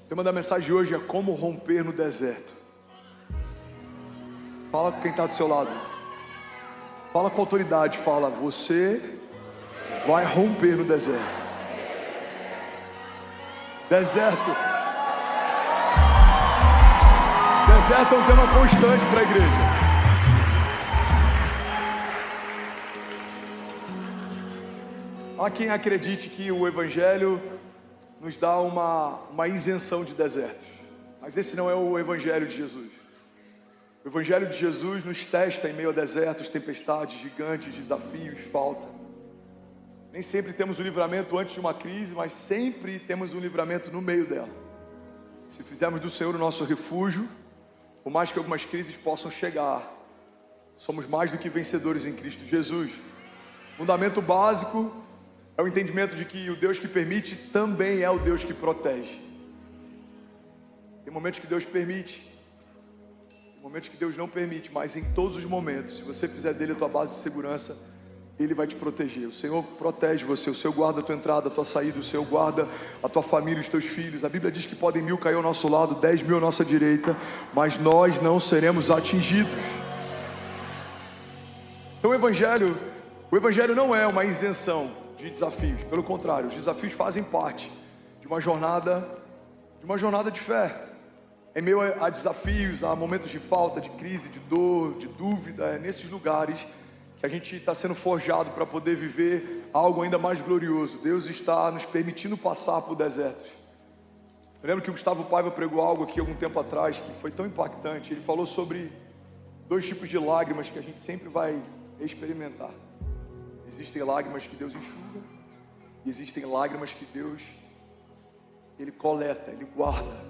O tema da mensagem de hoje é como romper no deserto. Fala com quem está do seu lado. Fala com autoridade, fala, você vai romper no deserto. Deserto. Deserto é um tema constante para a igreja. Há quem acredite que o Evangelho nos dá uma isenção de desertos. Mas esse não é o Evangelho de Jesus. O Evangelho de Jesus nos testa em meio a desertos, tempestades, gigantes, desafios, falta. Nem sempre temos um livramento antes de uma crise, mas sempre temos um livramento no meio dela. Se fizermos do Senhor o nosso refúgio, por mais que algumas crises possam chegar, somos mais do que vencedores em Cristo Jesus. Fundamento básico é o entendimento de que o Deus que permite também é o Deus que protege. Tem momentos que Deus permite, tem momentos que Deus não permite, mas em todos os momentos, se você fizer dele a tua base de segurança, Ele vai te proteger. O Senhor protege você, o Senhor guarda a tua entrada, a tua saída, o Senhor guarda a tua família, os teus filhos. A Bíblia diz que podem 1000 cair ao nosso lado, 10.000 à nossa direita, mas nós não seremos atingidos. Então o Evangelho não é uma isenção de desafios, pelo contrário, os desafios fazem parte de uma jornada de fé. Em meio a desafios, a momentos de falta, de crise, de dor, de dúvida, é nesses lugares que a gente está sendo forjado para poder viver algo ainda mais glorioso. Deus está nos permitindo passar por desertos. Eu lembro que o Gustavo Paiva pregou algo aqui algum tempo atrás que foi tão impactante. Ele falou sobre 2 tipos de lágrimas que a gente sempre vai experimentar. Existem lágrimas que Deus enxuga e existem lágrimas que Deus Ele coleta, Ele guarda.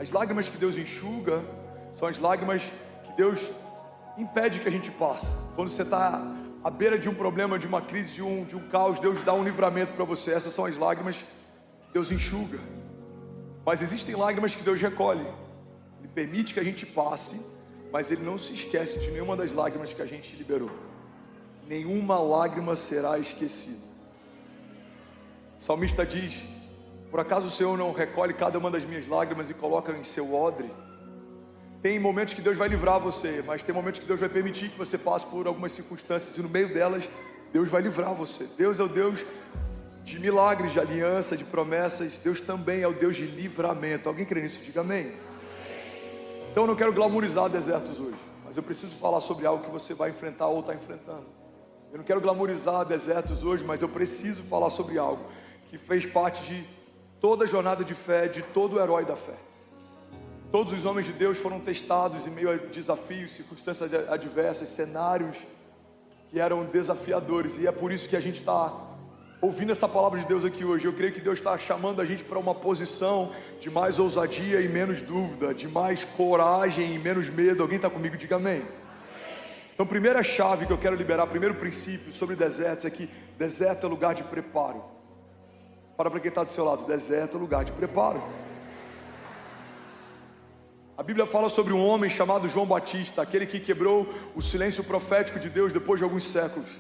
As lágrimas que Deus enxuga são as lágrimas que Deus impede que a gente passe. Quando você está à beira de um problema, de uma crise, de um caos, Deus dá um livramento para você. Essas são as lágrimas que Deus enxuga. Mas existem lágrimas que Deus recolhe. Ele permite que a gente passe, mas Ele não se esquece de nenhuma das lágrimas que a gente liberou. Nenhuma lágrima será esquecida. O salmista diz: por acaso o Senhor não recolhe cada uma das minhas lágrimas e coloca em seu odre? Tem momentos que Deus vai livrar você, mas tem momentos que Deus vai permitir que você passe por algumas circunstâncias, e no meio delas, Deus vai livrar você. Deus é o Deus de milagres, de aliança, de promessas. Deus também é o Deus de livramento. Alguém crê nisso? Diga amém. Então eu não quero glamourizar desertos hoje, mas eu preciso falar sobre algo que você vai enfrentar ou está enfrentando. Eu não quero glamourizar desertos hoje, mas eu preciso falar sobre algo que fez parte de toda a jornada de fé, de todo o herói da fé. Todos os homens de Deus foram testados em meio a desafios, circunstâncias adversas, cenários que eram desafiadores. E é por isso que a gente está ouvindo essa palavra de Deus aqui hoje. Eu creio que Deus está chamando a gente para uma posição de mais ousadia e menos dúvida, de mais coragem e menos medo. Alguém está comigo? Diga amém. Então, primeira chave que eu quero liberar, primeiro princípio sobre desertos é que deserto é lugar de preparo. Para quem está do seu lado, deserto é lugar de preparo. A Bíblia fala sobre um homem chamado João Batista, aquele que quebrou o silêncio profético de Deus depois de alguns séculos.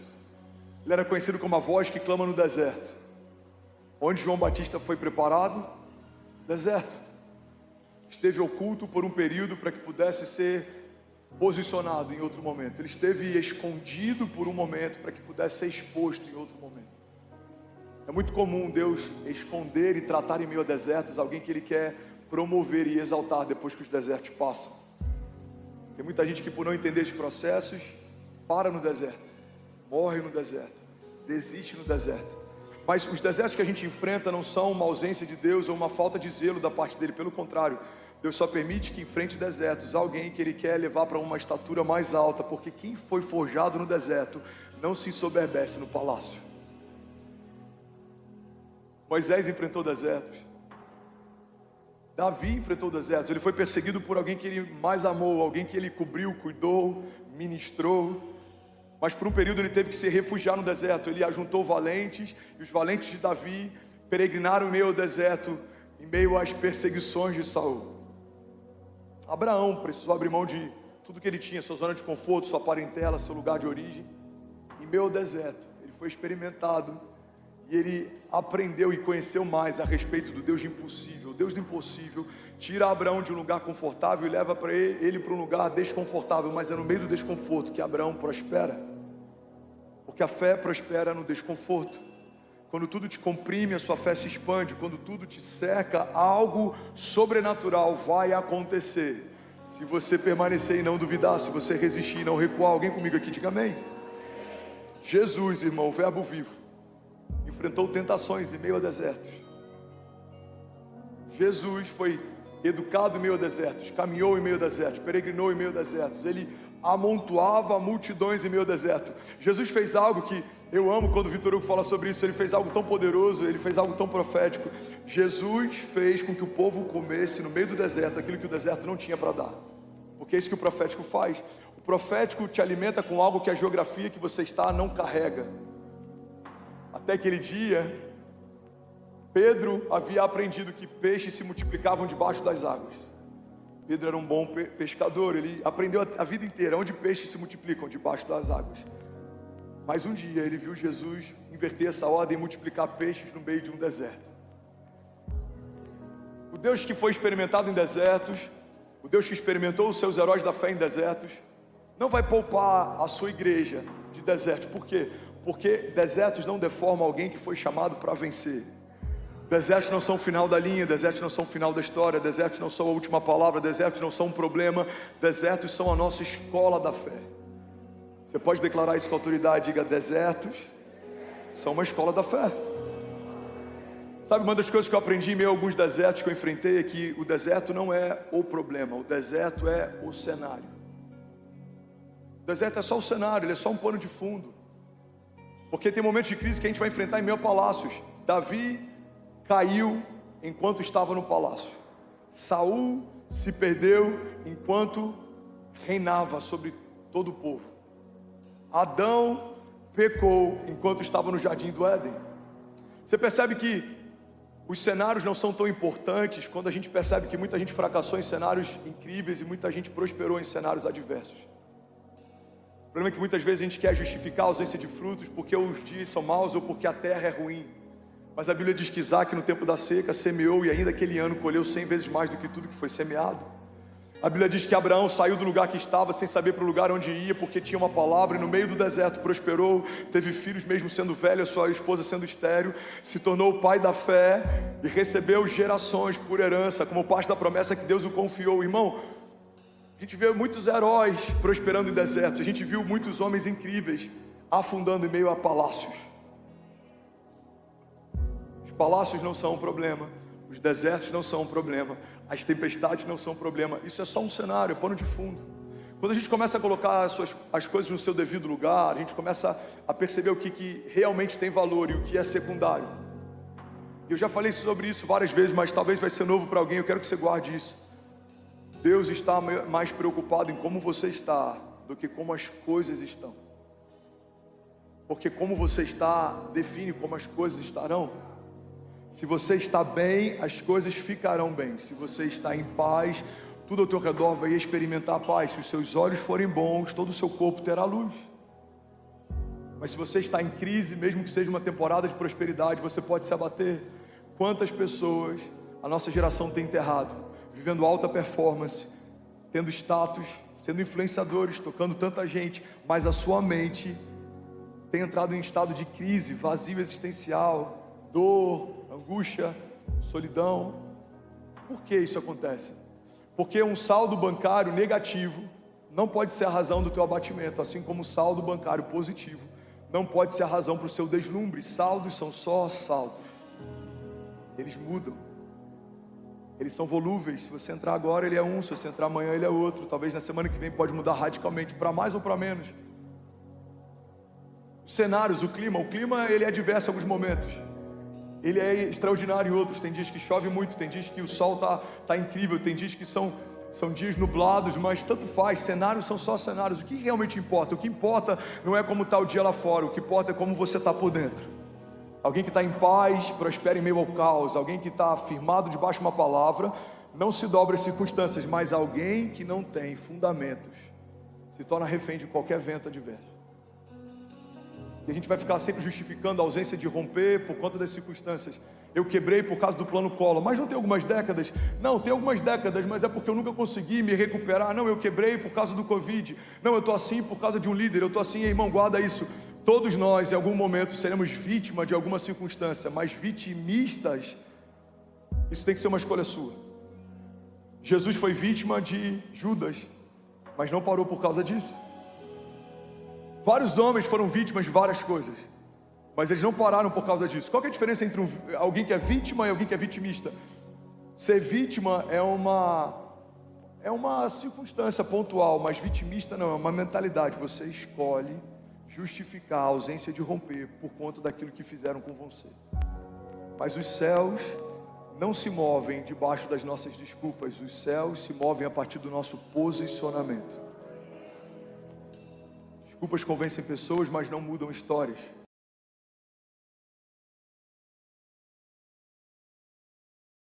Ele era conhecido como a voz que clama no deserto. Onde João Batista foi preparado? Deserto. Esteve oculto por um período para que pudesse ser posicionado em outro momento. Ele esteve escondido por um momento para que pudesse ser exposto em outro momento. É muito comum Deus esconder e tratar em meio a desertos alguém que Ele quer promover e exaltar depois que os desertos passam. Tem muita gente que, por não entender esses processos, para no deserto, morre no deserto, desiste no deserto. Mas os desertos que a gente enfrenta não são uma ausência de Deus ou uma falta de zelo da parte dele. Pelo contrário, Deus só permite que enfrente desertos alguém que Ele quer levar para uma estatura mais alta, porque quem foi forjado no deserto não se ensoberbece no palácio. Moisés enfrentou desertos. Davi enfrentou desertos. Ele foi perseguido por alguém que ele mais amou, alguém que ele cobriu, cuidou, ministrou. Mas por um período ele teve que se refugiar no deserto. Ele ajuntou valentes, e os valentes de Davi peregrinaram em meio ao deserto, em meio às perseguições de Saul. Abraão precisou abrir mão de tudo que ele tinha, sua zona de conforto, sua parentela, seu lugar de origem, em meio ao deserto. Ele foi experimentado E ele aprendeu e conheceu mais a respeito do Deus do impossível. O Deus do impossível tira Abraão de um lugar confortável e leva para ele para um lugar desconfortável. Mas é no meio do desconforto que Abraão prospera. Porque a fé prospera no desconforto. Quando tudo te comprime, a sua fé se expande. Quando tudo te cerca, algo sobrenatural vai acontecer. Se você permanecer e não duvidar, se você resistir e não recuar. Alguém comigo aqui, diga amém. Jesus, irmão, o verbo vivo, enfrentou tentações em meio a desertos. Jesus foi educado em meio a desertos, caminhou em meio a desertos, peregrinou em meio a desertos. Ele amontoava multidões em meio ao deserto. Jesus fez algo que eu amo quando o Vitor Hugo fala sobre isso. Ele fez algo tão poderoso, ele fez algo tão profético. Jesus fez com que o povo comesse no meio do deserto aquilo que o deserto não tinha para dar. Porque é isso que o profético faz. O profético te alimenta com algo que a geografia que você está não carrega. Até aquele dia, Pedro havia aprendido que peixes se multiplicavam debaixo das águas. Pedro era um bom pescador, ele aprendeu a vida inteira onde peixes se multiplicam, debaixo das águas. Mas um dia ele viu Jesus inverter essa ordem e multiplicar peixes no meio de um deserto. O Deus que foi experimentado em desertos, o Deus que experimentou os seus heróis da fé em desertos, não vai poupar a sua igreja de desertos. Por quê? Porque desertos não deformam alguém que foi chamado para vencer. Desertos não são o final da linha, desertos não são o final da história, desertos não são a última palavra, desertos não são um problema, desertos são a nossa escola da fé. Você pode declarar isso com autoridade, diga: desertos são uma escola da fé. Sabe, uma das coisas que eu aprendi em meio a alguns desertos que eu enfrentei é que o deserto não é o problema, o deserto é o cenário. O deserto é só o cenário, ele é só um pano de fundo. Porque tem momentos de crise que a gente vai enfrentar em meio a palácios. Davi caiu enquanto estava no palácio. Saul se perdeu enquanto reinava sobre todo o povo. Adão pecou enquanto estava no jardim do Éden. Você percebe que os cenários não são tão importantes quando a gente percebe que muita gente fracassou em cenários incríveis e muita gente prosperou em cenários adversos. O problema é que muitas vezes a gente quer justificar a ausência de frutos porque os dias são maus ou porque a terra é ruim. Mas a Bíblia diz que Isaac, no tempo da seca, semeou e ainda aquele ano colheu 100 vezes mais do que tudo que foi semeado. A Bíblia diz que Abraão saiu do lugar que estava sem saber para o lugar onde ia, porque tinha uma palavra, e no meio do deserto prosperou, teve filhos mesmo sendo velho, a sua esposa sendo estéril, se tornou o pai da fé e recebeu gerações por herança, como parte da promessa que Deus o confiou. Irmão, a gente vê muitos heróis prosperando em desertos, a gente viu muitos homens incríveis afundando em meio a palácios. Os palácios não são um problema, os desertos não são um problema, as tempestades não são um problema. Isso é só um cenário, é pano de fundo. Quando a gente começa a colocar as coisas no seu devido lugar, a gente começa a perceber o que realmente tem valor e o que é secundário. Eu já falei sobre isso várias vezes, mas talvez vai ser novo para alguém. Eu quero que você guarde isso. Deus está mais preocupado em como você está do que como as coisas estão. Porque como você está define como as coisas estarão. Se você está bem, as coisas ficarão bem. Se você está em paz, tudo ao teu redor vai experimentar a paz. Se os seus olhos forem bons, todo o seu corpo terá luz. Mas se você está em crise, mesmo que seja uma temporada de prosperidade, você pode se abater. Quantas pessoas a nossa geração tem enterrado, vivendo alta performance, tendo status, sendo influenciadores, tocando tanta gente, mas a sua mente tem entrado em estado de crise, vazio existencial, dor, angústia, solidão. Por que isso acontece? Porque um saldo bancário negativo não pode ser a razão do teu abatimento, assim como o saldo bancário positivo não pode ser a razão para o seu deslumbre. Saldos são só saldos, eles mudam, eles são volúveis. Se você entrar agora ele é um, se você entrar amanhã ele é outro, talvez na semana que vem pode mudar radicalmente, para mais ou para menos. Os cenários, o clima ele é diverso em alguns momentos, ele é extraordinário em outros. Tem dias que chove muito, tem dias que o sol tá incrível, tem dias que são dias nublados, mas tanto faz, cenários são só cenários. O que realmente importa? O que importa não é como está o dia lá fora, o que importa é como você está por dentro. Alguém que está em paz, prospera em meio ao caos. Alguém que está firmado debaixo de uma palavra, não se dobra às circunstâncias. Mas alguém que não tem fundamentos, se torna refém de qualquer vento adverso. E a gente vai ficar sempre justificando a ausência de romper por conta das circunstâncias. Eu quebrei por causa do plano Collor, mas não tem algumas décadas? Não, tem algumas décadas, mas é porque eu nunca consegui me recuperar. Não, eu quebrei por causa do Covid. Não, eu estou assim por causa de um líder. Eu estou assim, irmão, guarda isso. Todos nós, em algum momento, seremos vítima de alguma circunstância, mas vitimistas, isso tem que ser uma escolha sua. Jesus foi vítima de Judas, mas não parou por causa disso. Vários homens foram vítimas de várias coisas, mas eles não pararam por causa disso. Qual que é a diferença entre alguém que é vítima e alguém que é vitimista? Ser vítima é uma circunstância pontual, mas vitimista não, é uma mentalidade. Você escolhe justificar a ausência de romper por conta daquilo que fizeram com você. Mas os céus não se movem debaixo das nossas desculpas, os céus se movem a partir do nosso posicionamento. Desculpas convencem pessoas, mas não mudam histórias.